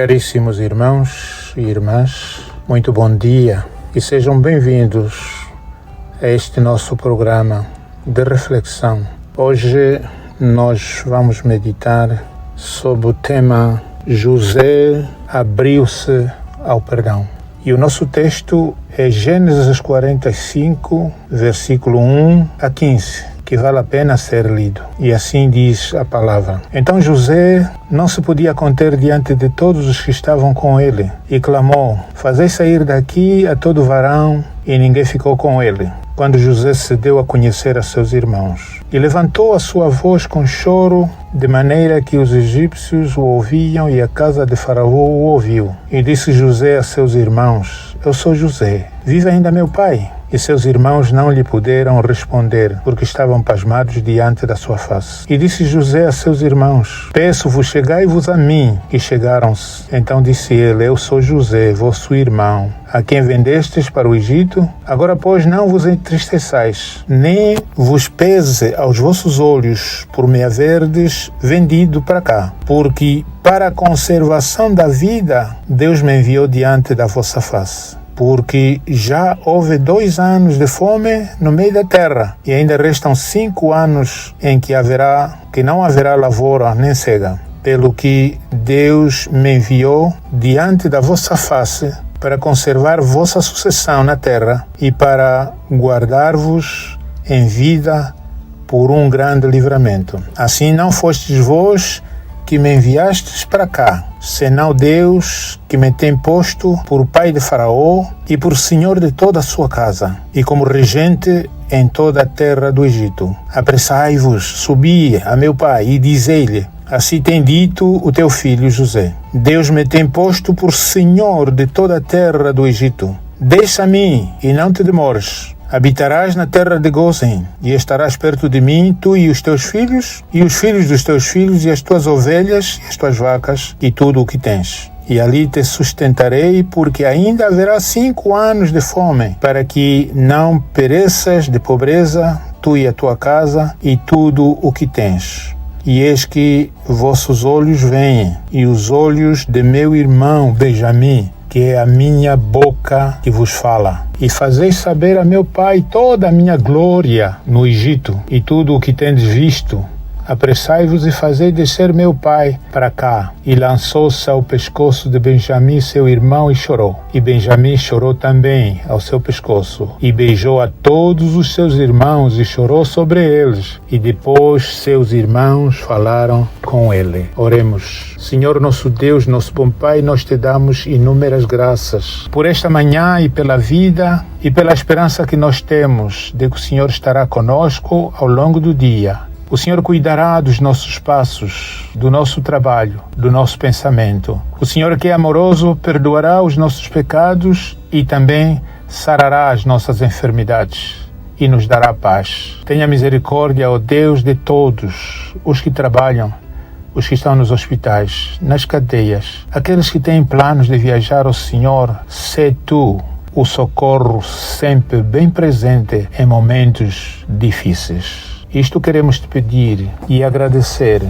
Caríssimos irmãos e irmãs, muito bom dia e sejam bem-vindos a este nosso programa de reflexão. Hoje nós vamos meditar sobre o tema José abriu-se ao perdão. E o nosso texto é Gênesis 45, versículo 1 a 15. Que vale a pena ser lido. E assim diz a palavra. Então José não se podia conter diante de todos os que estavam com ele, e clamou: fazei sair daqui a todo varão, e ninguém ficou com ele. Quando José se deu a conhecer a seus irmãos, e levantou a sua voz com choro, de maneira que os egípcios o ouviam e a casa de Faraó o ouviu. E disse José a seus irmãos: eu sou José, vive ainda meu pai? E seus irmãos não lhe puderam responder, porque estavam pasmados diante da sua face. E disse José a seus irmãos: peço-vos, chegai-vos a mim. E chegaram-se. Então disse ele: eu sou José, vosso irmão, a quem vendestes para o Egito. Agora, pois, não vos entristeçais, nem vos pese aos vossos olhos, por me haverdes vendido para cá. Porque para a conservação da vida, Deus me enviou diante da vossa face. Porque já houve 2 anos de fome no meio da terra, e ainda restam 5 anos em que não haverá lavoura nem cega. Pelo que Deus me enviou diante da vossa face para conservar vossa sucessão na terra e para guardar-vos em vida por um grande livramento. Assim não fostes vós que me enviastes para cá, senão Deus que me tem posto por pai de Faraó e por senhor de toda a sua casa, e como regente em toda a terra do Egito. Apressai-vos, subi a meu pai e dizei-lhe: assim tem dito o teu filho José. Deus me tem posto por senhor de toda a terra do Egito. Deixa a mim e não te demores. Habitarás na terra de Gósen, e estarás perto de mim, tu e os teus filhos, e os filhos dos teus filhos, e as tuas ovelhas, e as tuas vacas, e tudo o que tens. E ali te sustentarei, porque ainda haverá 5 anos de fome, para que não pereças de pobreza, tu e a tua casa, e tudo o que tens. E eis que vossos olhos veem, e os olhos de meu irmão Benjamim, que é a minha boca que vos fala. E fazeis saber a meu pai toda a minha glória no Egito, e tudo o que tendes visto. Apressai-vos e fazei descer meu pai para cá. E lançou-se ao pescoço de Benjamim, seu irmão, e chorou. E Benjamim chorou também ao seu pescoço. E beijou a todos os seus irmãos e chorou sobre eles. E depois seus irmãos falaram com ele. Oremos. Senhor nosso Deus, nosso bom Pai, nós te damos inúmeras graças por esta manhã e pela vida e pela esperança que nós temos de que o Senhor estará conosco ao longo do dia. O Senhor cuidará dos nossos passos, do nosso trabalho, do nosso pensamento. O Senhor, que é amoroso, perdoará os nossos pecados e também sarará as nossas enfermidades e nos dará paz. Tenha misericórdia, ó Deus, de todos os que trabalham, os que estão nos hospitais, nas cadeias, aqueles que têm planos de viajar. Ó Senhor, sê tu o socorro sempre bem presente em momentos difíceis. Isto queremos te pedir e agradecer,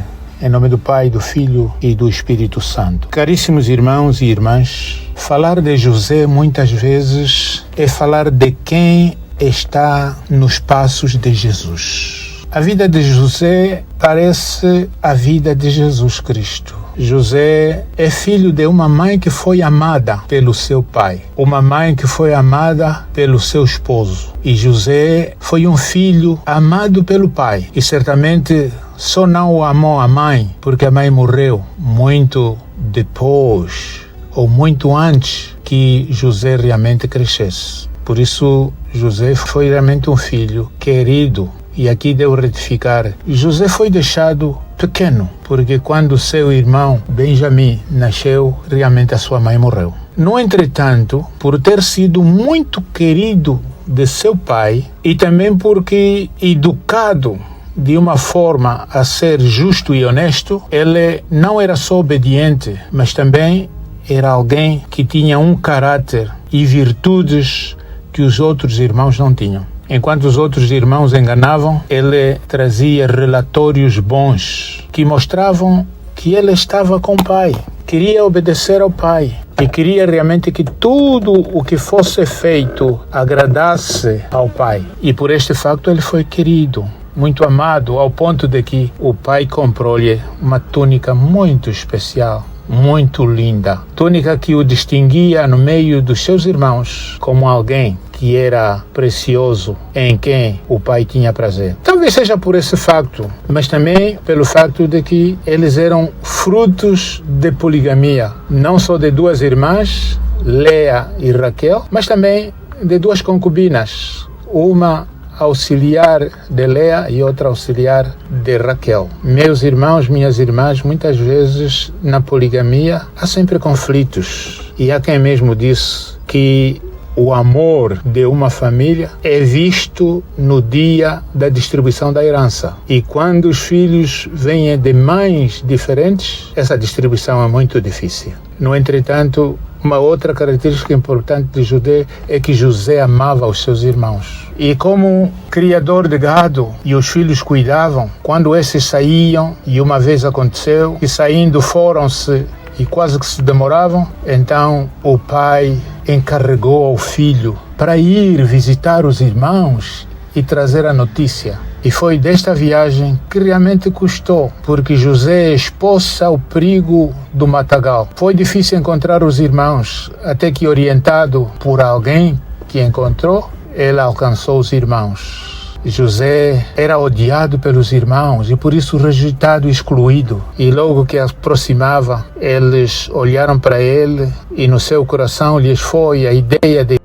em nome do Pai, do Filho e do Espírito Santo. Caríssimos irmãos e irmãs, falar de José muitas vezes é falar de quem está nos passos de Jesus. A vida de José parece a vida de Jesus Cristo. José é filho de uma mãe que foi amada pelo seu pai, uma mãe que foi amada pelo seu esposo. E José foi um filho amado pelo pai. E certamente só não o amou a mãe, porque a mãe morreu muito depois, ou muito antes que José realmente crescesse. Por isso, José foi realmente um filho querido. E aqui devo retificar, José foi deixado pequeno, porque quando seu irmão Benjamim nasceu, realmente a sua mãe morreu. No entretanto, por ter sido muito querido de seu pai, e também porque educado de uma forma a ser justo e honesto, ele não era só obediente, mas também era alguém que tinha um caráter e virtudes que os outros irmãos não tinham. Enquanto os outros irmãos enganavam, ele trazia relatórios bons que mostravam que ele estava com o pai. queria obedecer ao pai e queria realmente que tudo o que fosse feito agradasse ao pai. E por este facto ele foi querido, muito amado, ao ponto de que o pai comprou-lhe uma túnica muito especial, muito linda. Túnica que o distinguia no meio dos seus irmãos como alguém que era precioso, em quem o pai tinha prazer. Talvez seja por esse facto, mas também pelo facto de que eles eram frutos de poligamia, não só de duas irmãs, Leia e Raquel, mas também de duas concubinas, uma auxiliar de Leia e outra auxiliar de Raquel. Meus irmãos, minhas irmãs, muitas vezes na poligamia há sempre conflitos. E há quem mesmo diz que o amor de uma família é visto no dia da distribuição da herança. E quando os filhos vêm de mães diferentes, essa distribuição é muito difícil. No entretanto, uma outra característica importante de José é que José amava os seus irmãos. E como criador de gado, e os filhos cuidavam, quando esses saíam, e uma vez aconteceu, que saindo foram-se e quase que se demoravam, então o pai encarregou ao filho para ir visitar os irmãos e trazer a notícia. E foi desta viagem que realmente custou, porque José expôs-se ao perigo do matagal. Foi difícil encontrar os irmãos, até que, orientado por alguém que encontrou, ele alcançou os irmãos. José era odiado pelos irmãos e por isso rejeitado e excluído. E logo que aproximava, eles olharam para ele e no seu coração lhes foi a ideia de